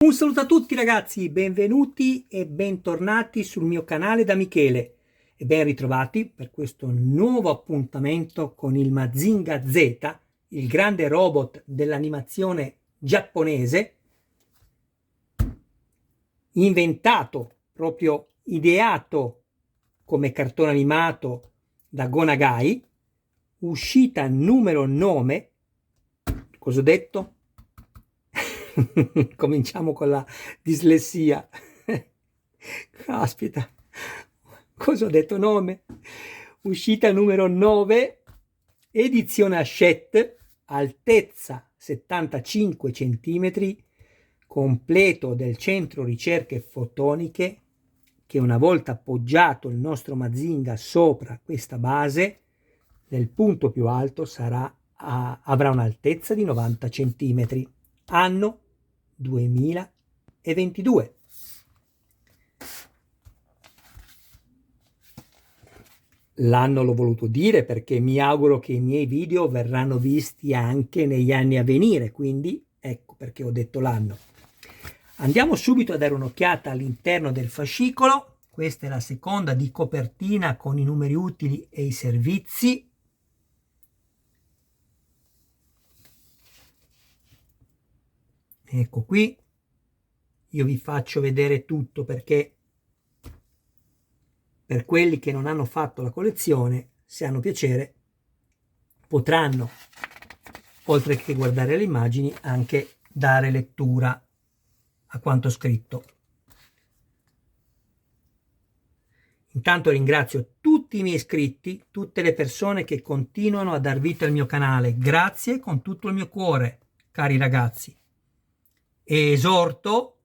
Un saluto a tutti ragazzi, benvenuti e bentornati sul mio canale da Michele e ben ritrovati per questo nuovo appuntamento con il Mazinga Z, il grande robot dell'animazione giapponese, inventato, proprio ideato come cartone animato da Go Nagai, uscita numero 9, cosa ho detto? Cominciamo con la dislessia. Caspita, cosa ho detto? Nome? Uscita numero 9, edizione Hachette, altezza 75 cm, completo del centro ricerche fotoniche, che una volta appoggiato il nostro Mazinga sopra questa base, nel punto più alto avrà un'altezza di 90 cm. Anno 2022. L'anno l'ho voluto dire perché mi auguro che i miei video verranno visti anche negli anni a venire, quindi ecco perché ho detto l'anno. Andiamo subito a dare un'occhiata all'interno del fascicolo. Questa è la seconda di copertina con i numeri utili e i servizi. Ecco qui, io vi faccio vedere tutto perché per quelli che non hanno fatto la collezione, se hanno piacere, potranno, oltre che guardare le immagini, anche dare lettura a quanto scritto. Intanto ringrazio tutti i miei iscritti, tutte le persone che continuano a dar vita al mio canale. Grazie con tutto il mio cuore, cari ragazzi. E esorto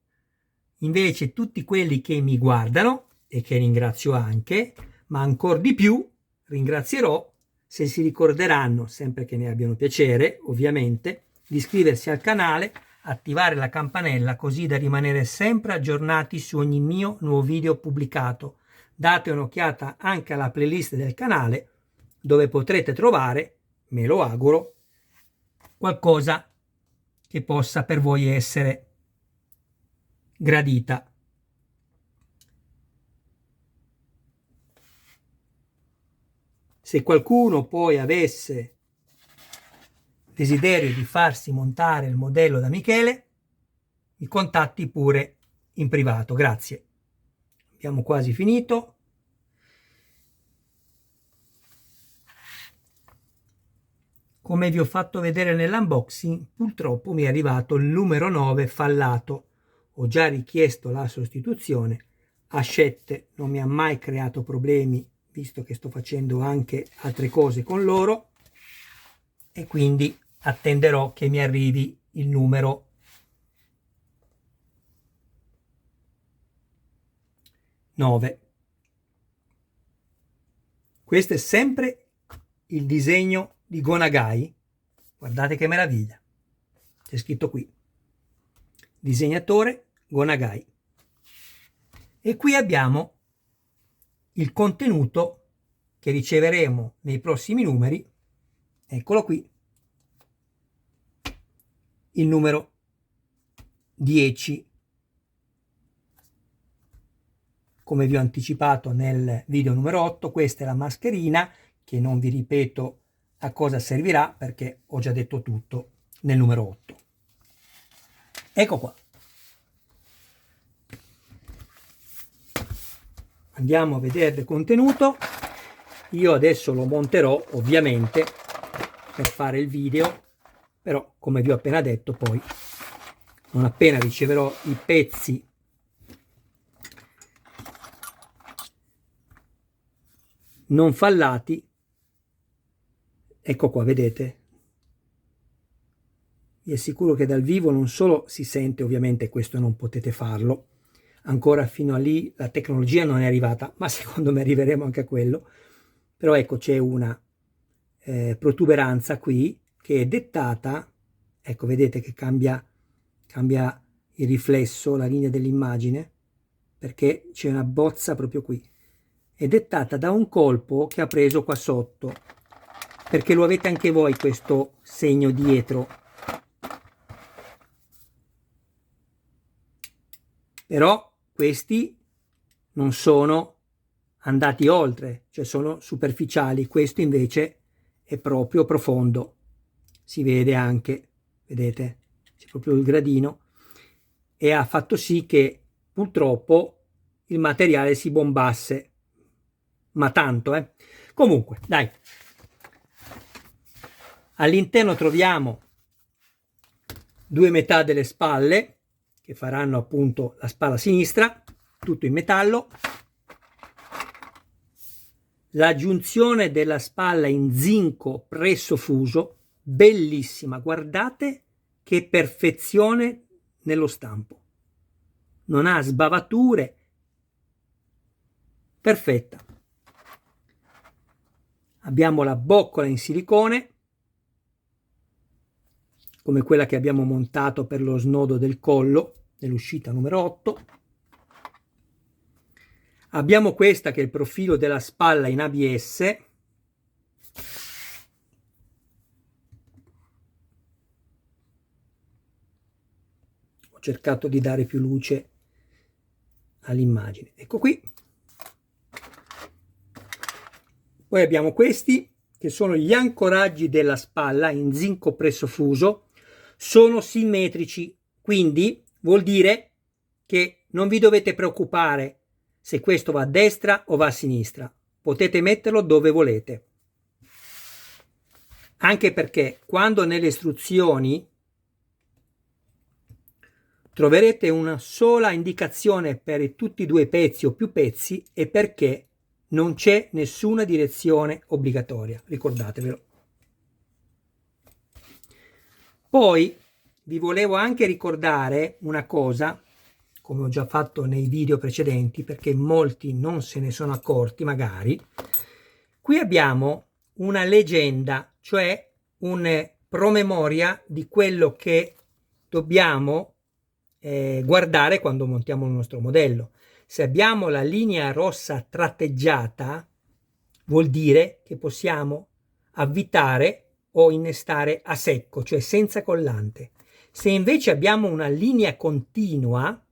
invece tutti quelli che mi guardano, e che ringrazio anche, ma ancora di più ringrazierò se si ricorderanno, sempre che ne abbiano piacere, ovviamente, di iscriversi al canale, attivare la campanella così da rimanere sempre aggiornati su ogni mio nuovo video pubblicato. Date un'occhiata anche alla playlist del canale dove potrete trovare, me lo auguro, qualcosa che possa per voi essere gradita. Se qualcuno poi avesse desiderio di farsi montare il modello da Michele, mi contatti pure in privato. Grazie. Abbiamo quasi finito. Come vi ho fatto vedere nell'unboxing, purtroppo mi è arrivato il numero 9 fallato. Ho già richiesto la sostituzione. Hachette non mi ha mai creato problemi, visto che sto facendo anche altre cose con loro, e quindi attenderò che mi arrivi il numero 9. Questo è sempre il disegno di Go Nagai. Guardate che meraviglia, c'è scritto qui disegnatore Go Nagai. E qui abbiamo il contenuto che riceveremo nei prossimi numeri. Eccolo qui, il numero 10. Come vi ho anticipato nel video numero 8, questa è la mascherina, che non vi ripeto a cosa servirà perché ho già detto tutto nel numero 8. Ecco qua. Andiamo a vedere il contenuto. Io adesso lo monterò ovviamente per fare il video, però come vi ho appena detto, poi non appena riceverò i pezzi non fallati, ecco qua, vedete, vi assicuro che dal vivo non solo si sente, ovviamente questo non potete farlo, ancora fino a lì la tecnologia non è arrivata, ma secondo me arriveremo anche a quello. Però ecco, c'è una protuberanza qui che è dettata, ecco, vedete che cambia il riflesso, la linea dell'immagine, perché c'è una bozza proprio qui. È dettata da un colpo che ha preso qua sotto, perché lo avete anche voi questo segno dietro. però questi non sono andati oltre, cioè sono superficiali. Questo invece è proprio profondo, si vede anche, vedete, c'è proprio il gradino, e ha fatto sì che purtroppo il materiale si bombasse, ma tanto, comunque, dai. All'interno troviamo due metà delle spalle che faranno appunto la spalla sinistra, tutto in metallo. La giunzione della spalla in zinco presso fuso, bellissima, guardate che perfezione nello stampo, non ha sbavature, perfetta. Abbiamo la boccola in silicone come quella che abbiamo montato per lo snodo del collo nell'uscita numero 8. Abbiamo questa che è il profilo della spalla in ABS. Ho cercato di dare più luce all'immagine. Ecco qui. Poi abbiamo questi che sono gli ancoraggi della spalla in zinco presso fuso. Sono simmetrici, quindi vuol dire che non vi dovete preoccupare se questo va a destra o va a sinistra. Potete metterlo dove volete. Anche perché quando nelle istruzioni troverete una sola indicazione per tutti i due pezzi o più pezzi, è perché non c'è nessuna direzione obbligatoria, ricordatevelo. Poi vi volevo anche ricordare una cosa, come ho già fatto nei video precedenti, perché molti non se ne sono accorti magari. Qui abbiamo una leggenda, cioè un promemoria di quello che dobbiamo guardare quando montiamo il nostro modello. Se abbiamo la linea rossa tratteggiata, vuol dire che possiamo avvitare o innestare a secco, cioè senza collante. Se invece abbiamo una linea continua,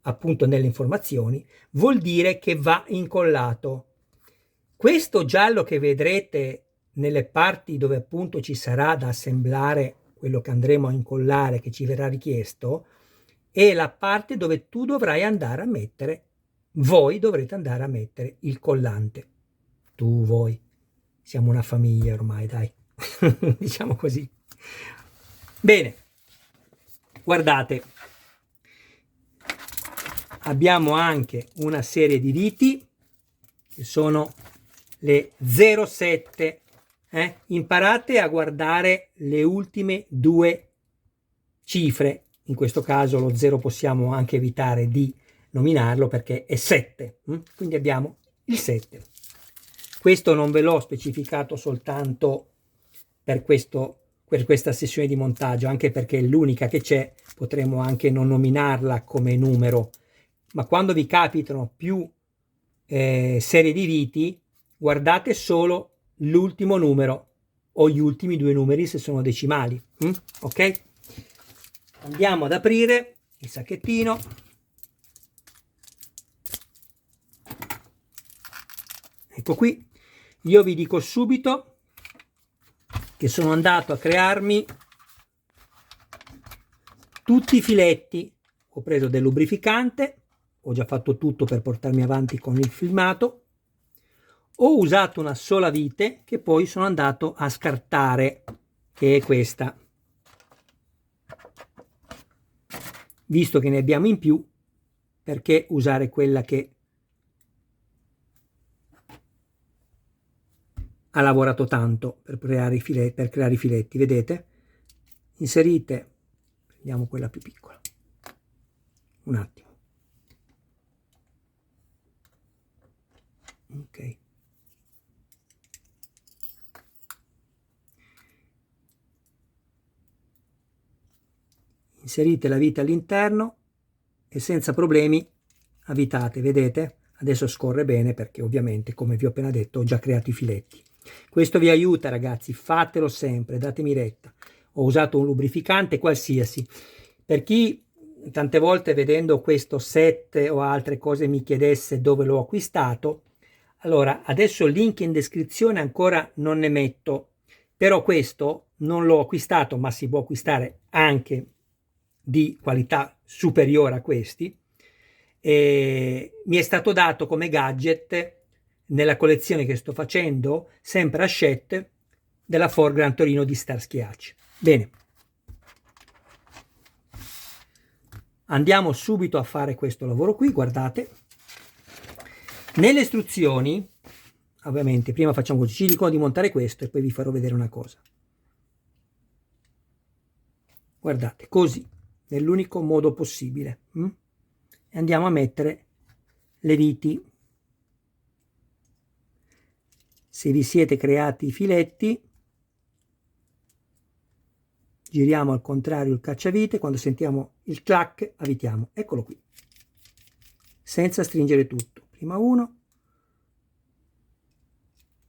appunto nelle informazioni, vuol dire che va incollato. Questo giallo che vedrete nelle parti dove appunto ci sarà da assemblare quello che andremo a incollare, che ci verrà richiesto, è la parte dove tu dovrai andare a mettere, voi dovrete andare a mettere il collante. Tu, voi. Siamo una famiglia ormai, dai. Diciamo così. Bene, guardate, abbiamo anche una serie di viti che sono le 07. Imparate a guardare le ultime due cifre. In questo caso lo 0 possiamo anche evitare di nominarlo perché è 7. Quindi abbiamo il 7. Questo non ve l'ho specificato soltanto per questa sessione di montaggio, anche perché è l'unica che c'è, potremmo anche non nominarla come numero, ma quando vi capitano più serie di viti, guardate solo l'ultimo numero o gli ultimi due numeri se sono decimali. Ok? Andiamo ad aprire il sacchettino. Ecco qui. Io vi dico subito che sono andato a crearmi tutti i filetti. Ho preso del lubrificante, ho già fatto tutto per portarmi avanti con il filmato. Ho usato una sola vite che poi sono andato a scartare, che è questa. Visto che ne abbiamo in più, perché usare quella che ha lavorato tanto per creare i filetti, vedete? Inserite, prendiamo quella più piccola, un attimo, ok, inserite la vite all'interno e senza problemi avvitate, vedete? Adesso scorre bene perché ovviamente, come vi ho appena detto, ho già creato i filetti. Questo vi aiuta, ragazzi, fatelo sempre, datemi retta. Ho usato un lubrificante qualsiasi. Per chi tante volte vedendo questo set o altre cose mi chiedesse dove l'ho acquistato. Allora, adesso il link in descrizione ancora non ne metto, però questo non l'ho acquistato, ma si può acquistare anche di qualità superiore a questi. E mi è stato dato come gadget nella collezione che sto facendo, sempre a Hachette, della Ford Gran Torino di Starsky Hutch. Bene, andiamo subito a fare questo lavoro qui. Guardate, nelle istruzioni, ovviamente prima facciamo così, ci dicono di montare questo e poi vi farò vedere una cosa. Guardate, così, nell'unico modo possibile. E andiamo a mettere le viti. Se vi siete creati i filetti, giriamo al contrario il cacciavite, quando sentiamo il clac avvitiamo. Eccolo qui, senza stringere tutto. Prima uno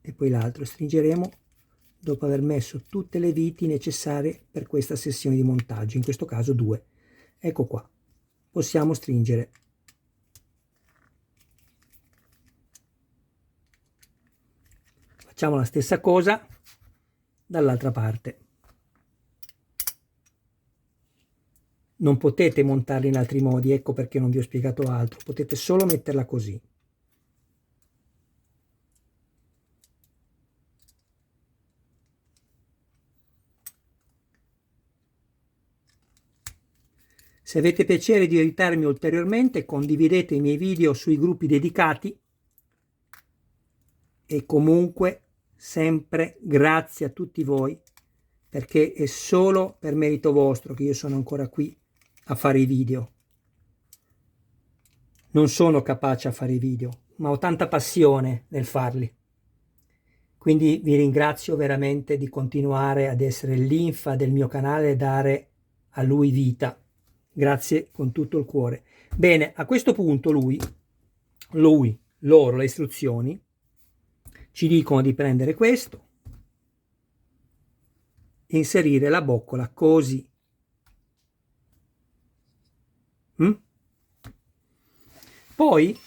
e poi l'altro. Stringeremo dopo aver messo tutte le viti necessarie per questa sessione di montaggio, in questo caso 2. Ecco qua, possiamo stringere. Facciamo la stessa cosa dall'altra parte. Non potete montarli in altri modi, ecco perché non vi ho spiegato altro, potete solo metterla così. Se avete piacere di aiutarmi ulteriormente, condividete i miei video sui gruppi dedicati e comunque sempre grazie a tutti voi, perché è solo per merito vostro che io sono ancora qui a fare i video. Non sono capace a fare i video, ma ho tanta passione nel farli. Quindi vi ringrazio veramente di continuare ad essere linfa del mio canale e dare a lui vita. Grazie con tutto il cuore. Bene, a questo punto loro, le istruzioni, ci dicono di prendere questo, inserire la boccola così. Poi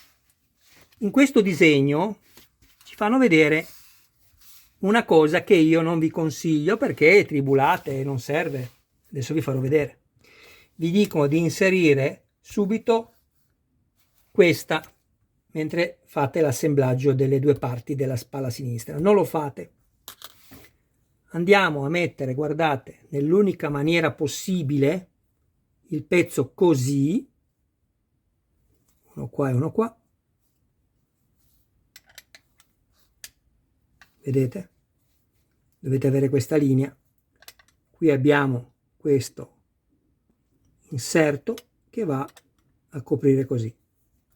in questo disegno ci fanno vedere una cosa che io non vi consiglio perché tribulate e non serve. Adesso vi farò vedere. Vi dicono di inserire subito questa mentre fate l'assemblaggio delle due parti della spalla sinistra. Non lo fate. Andiamo a mettere, guardate, nell'unica maniera possibile il pezzo così, uno qua e uno qua, vedete? Dovete avere questa linea. Qui abbiamo questo inserto che va a coprire così.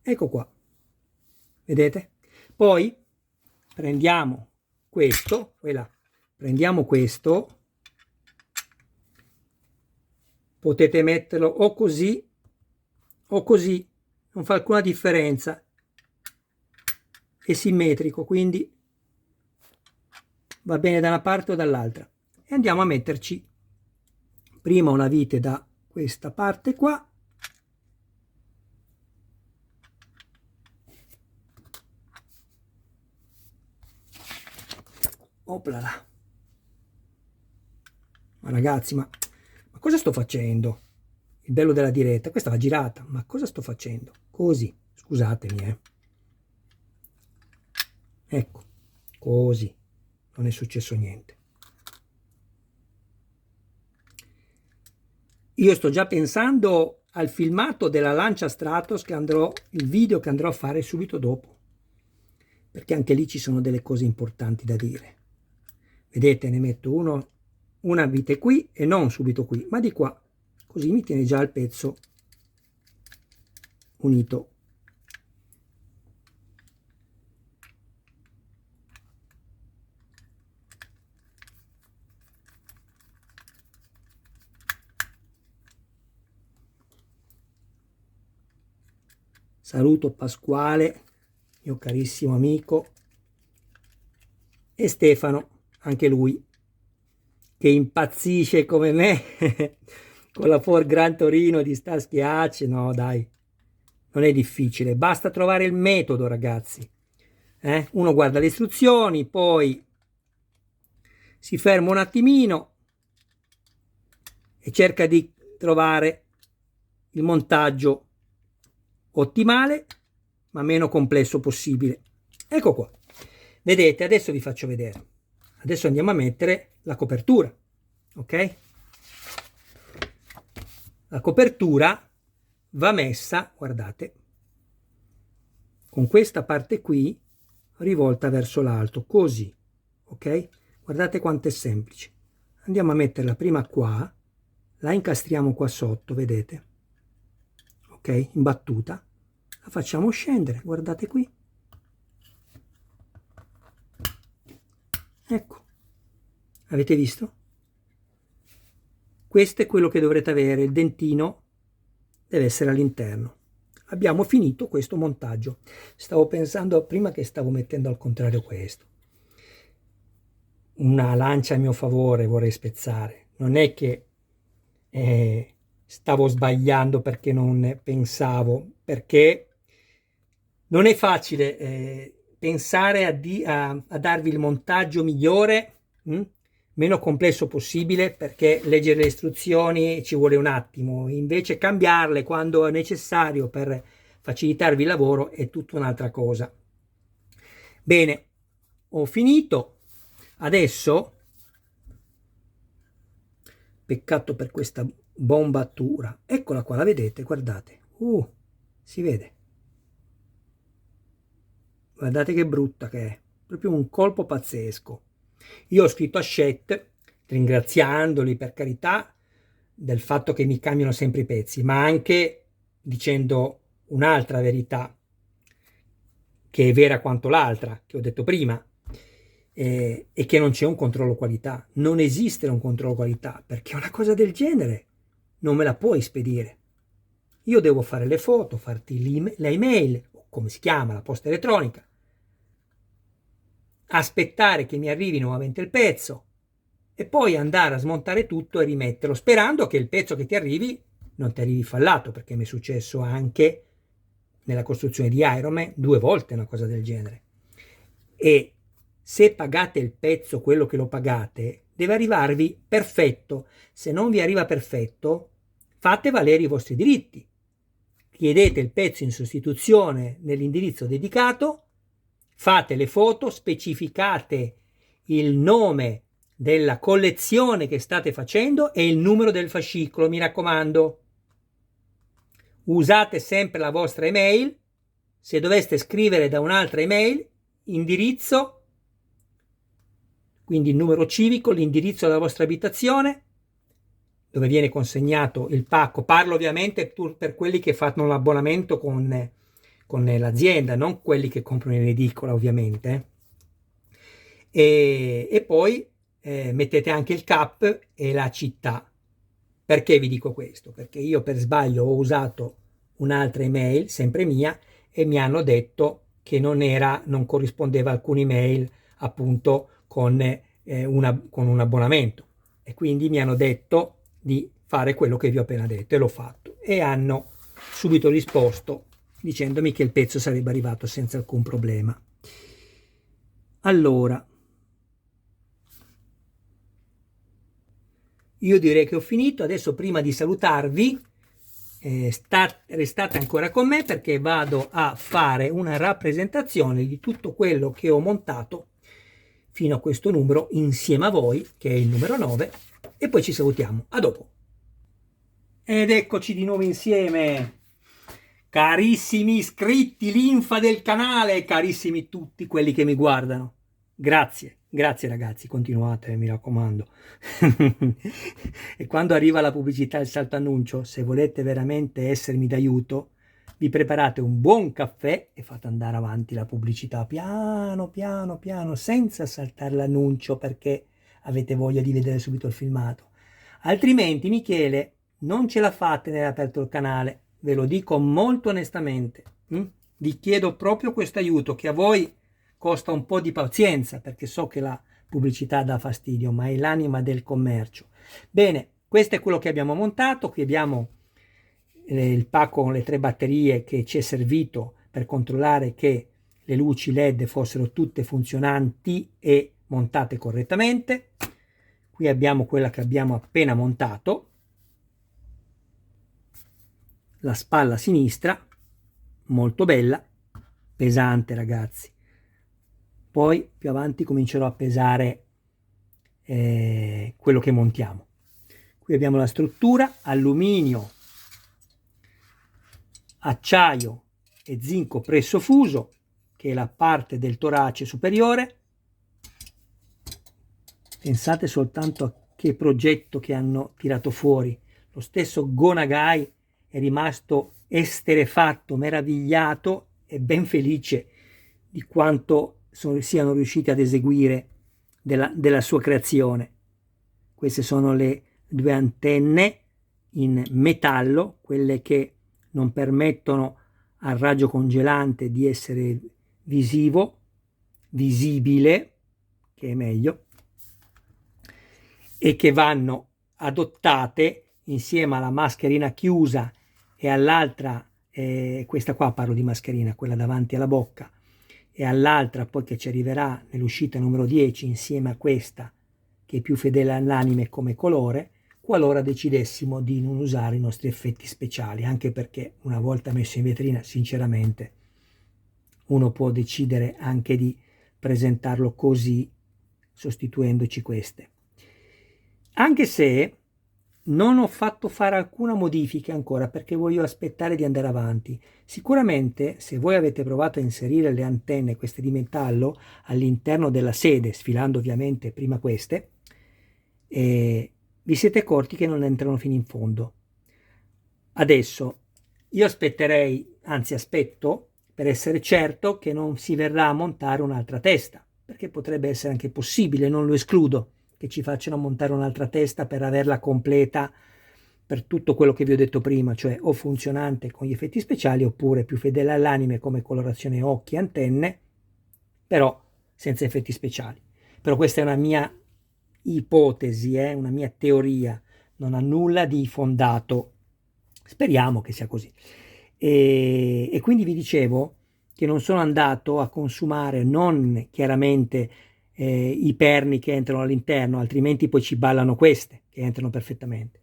Ecco qua, vedete? Poi prendiamo questo, prendiamo questo, potete metterlo o così, non fa alcuna differenza, è simmetrico, quindi va bene da una parte o dall'altra. E andiamo a metterci prima una vite da questa parte qua, oplala. Ma ragazzi, ma cosa sto facendo? Il bello della diretta, questa va girata, ma cosa sto facendo? Così, scusatemi, ecco, così, non è successo niente. Io sto già pensando al filmato della Lancia Stratos che andrò, il video che andrò a fare subito dopo, perché anche lì ci sono delle cose importanti da dire. Vedete, ne metto una vite qui e non subito qui, ma di qua, così mi tiene già il pezzo unito. Saluto Pasquale, mio carissimo amico, e Stefano, anche lui, che impazzisce come me con la Ford Gran Torino di sta schiacci, no dai, non è difficile, basta trovare il metodo, ragazzi. Uno guarda le istruzioni, poi si ferma un attimino e cerca di trovare il montaggio ottimale ma meno complesso possibile. Ecco qua, vedete, adesso vi faccio vedere. Adesso andiamo a mettere la copertura, ok? La copertura va messa, guardate, con questa parte qui rivolta verso l'alto, così, ok? Guardate quanto è semplice. Andiamo a metterla prima qua, la incastriamo qua sotto, vedete? Ok, in battuta, la facciamo scendere, guardate qui. Ecco, avete visto? Questo è quello che dovrete avere, il dentino deve essere all'interno. Abbiamo finito questo montaggio. Stavo pensando prima che stavo mettendo al contrario questo. Una lancia a mio favore vorrei spezzare. Non è che stavo sbagliando perché non pensavo, perché non è facile pensare a darvi il montaggio migliore, meno complesso possibile, perché leggere le istruzioni ci vuole un attimo, invece cambiarle quando è necessario per facilitarvi il lavoro è tutta un'altra cosa. Bene, ho finito. Adesso, peccato per questa bombatura, eccola qua, la vedete, guardate, si vede, guardate che brutta che è, proprio un colpo pazzesco. Io ho scritto a Chet, ringraziandoli per carità del fatto che mi cambiano sempre i pezzi, ma anche dicendo un'altra verità che è vera quanto l'altra che ho detto prima, e che non c'è un controllo qualità. Non esiste un controllo qualità, perché una cosa del genere non me la puoi spedire. Io devo fare le foto, farti l'email, o come si chiama, la posta elettronica, aspettare che mi arrivi nuovamente il pezzo e poi andare a smontare tutto e rimetterlo, sperando che il pezzo che ti arrivi non ti arrivi fallato, perché mi è successo anche nella costruzione di Iron Man 2 volte una cosa del genere. E se pagate il pezzo quello che lo pagate, deve arrivarvi perfetto. Se non vi arriva perfetto, fate valere i vostri diritti. Chiedete il pezzo in sostituzione nell'indirizzo dedicato, fate le foto, specificate il nome della collezione che state facendo e il numero del fascicolo, mi raccomando. Usate sempre la vostra email. Se doveste scrivere da un'altra email, indirizzo, quindi il numero civico, l'indirizzo della vostra abitazione, dove viene consegnato il pacco. Parlo ovviamente per quelli che fanno l'abbonamento con l'azienda, non quelli che comprano in edicola ovviamente. E poi mettete anche il CAP e la città. Perché vi dico questo? Perché io per sbaglio ho usato un'altra email, sempre mia, e mi hanno detto che non corrispondeva alcune email appunto con un abbonamento, e quindi mi hanno detto di fare quello che vi ho appena detto e l'ho fatto, e hanno subito risposto dicendomi che il pezzo sarebbe arrivato senza alcun problema. Allora, io direi che ho finito. Adesso, prima di salutarvi, restate ancora con me, perché vado a fare una rappresentazione di tutto quello che ho montato fino a questo numero insieme a voi, che è il numero 9, e poi ci salutiamo. A dopo. Ed eccoci di nuovo insieme, carissimi iscritti, linfa del canale, carissimi tutti quelli che mi guardano. Grazie ragazzi, continuate, mi raccomando. E quando arriva la pubblicità, il salto annuncio, se volete veramente essermi d'aiuto, vi preparate un buon caffè e fate andare avanti la pubblicità piano piano, senza saltare l'annuncio, perché avete voglia di vedere subito il filmato. Altrimenti, Michele, non ce la fate nell'aperto il canale, ve lo dico molto onestamente. Vi chiedo proprio questo aiuto, che a voi costa un po' di pazienza, perché so che la pubblicità dà fastidio, ma è l'anima del commercio. Bene, Questo è quello che abbiamo montato. Qui abbiamo il pacco con le 3 batterie che ci è servito per controllare che le luci LED fossero tutte funzionanti e montate correttamente. Qui abbiamo quella che abbiamo appena montato, la spalla sinistra, molto bella, pesante ragazzi. Poi più avanti comincerò a pesare quello che montiamo. Qui abbiamo la struttura: alluminio, acciaio e zinco presso fuso, che è la parte del torace superiore. Pensate soltanto a che progetto che hanno tirato fuori. Lo stesso Go Nagai è rimasto esterrefatto, meravigliato e ben felice di quanto siano riusciti ad eseguire della sua creazione. Queste sono le 2 antenne in metallo, quelle che non permettono al raggio congelante di essere visibile, che è meglio, e che vanno adottate insieme alla mascherina chiusa e all'altra, questa qua parlo di mascherina, quella davanti alla bocca, e all'altra poi che ci arriverà nell'uscita numero 10 insieme a questa, che è più fedele all'anime come colore, qualora decidessimo di non usare i nostri effetti speciali, anche perché una volta messo in vetrina, sinceramente, uno può decidere anche di presentarlo così, sostituendoci queste. Anche se non ho fatto fare alcuna modifica ancora, perché voglio aspettare di andare avanti. Sicuramente, se voi avete provato a inserire le antenne, queste di metallo, all'interno della sede, sfilando ovviamente prima queste, vi siete accorti che non entrano fino in fondo. Adesso io aspetterei, anzi aspetto, per essere certo che non si verrà a montare un'altra testa, perché potrebbe essere anche possibile, non lo escludo, che ci facciano montare un'altra testa per averla completa per tutto quello che vi ho detto prima, cioè o funzionante con gli effetti speciali oppure più fedele all'anime come colorazione occhi e antenne, però senza effetti speciali. Però questa è una mia ipotesi, una mia teoria, non ha nulla di fondato. Speriamo che sia così. E quindi vi dicevo che non sono andato a consumare non chiaramente i perni che entrano all'interno, altrimenti poi ci ballano queste che entrano perfettamente,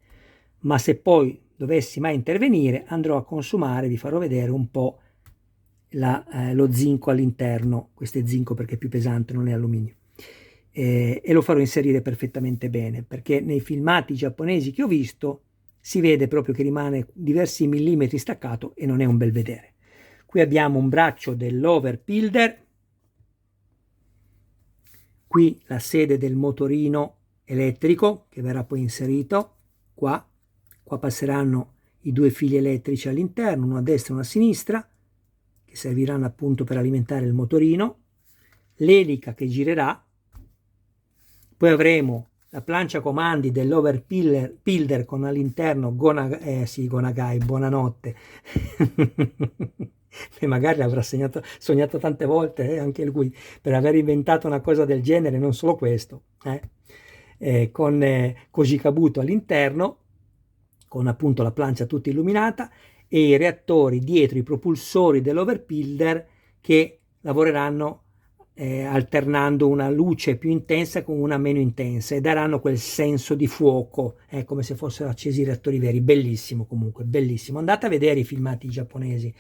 ma se poi dovessi mai intervenire andrò a consumare, vi farò vedere un po' lo zinco all'interno. Questo è zinco perché è più pesante, non è alluminio, e lo farò inserire perfettamente bene, perché nei filmati giapponesi che ho visto si vede proprio che rimane diversi millimetri staccato e non è un bel vedere. Qui abbiamo un braccio dell'overpilder, qui la sede del motorino elettrico che verrà poi inserito qua passeranno i 2 fili elettrici all'interno, uno a destra e uno a sinistra, che serviranno appunto per alimentare il motorino, l'elica che girerà, poi avremo la plancia comandi dell'overpilder con all'interno Go Nagai, buonanotte, e magari l'avrà sognato tante volte anche lui per aver inventato una cosa del genere, non solo questo, con Koji Kabuto all'interno, con appunto la plancia tutta illuminata e i reattori dietro, i propulsori dell'overpilder che lavoreranno alternando una luce più intensa con una meno intensa e daranno quel senso di fuoco, come se fossero accesi i reattori veri. Bellissimo, comunque bellissimo. Andate a vedere i filmati giapponesi,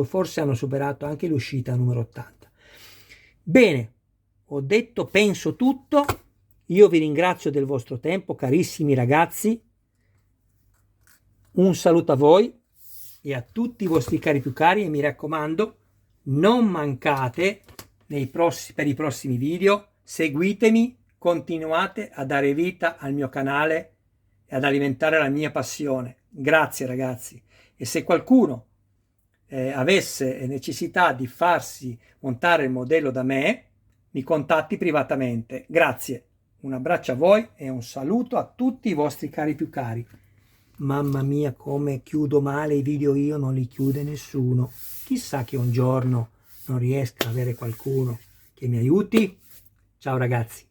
forse hanno superato anche l'uscita numero 80. Bene, ho detto, penso tutto. Io vi ringrazio del vostro tempo, carissimi ragazzi. Un saluto a voi e a tutti i vostri cari più cari, e mi raccomando, non mancate per i prossimi video, seguitemi, continuate a dare vita al mio canale e ad alimentare la mia passione. Grazie ragazzi, e se qualcuno avesse necessità di farsi montare il modello da me, mi contatti privatamente. Grazie, un abbraccio a voi e un saluto a tutti i vostri cari più cari. Mamma mia, come chiudo male i video io, non li chiude nessuno. Chissà che un giorno non riesca ad avere qualcuno che mi aiuti. Ciao ragazzi.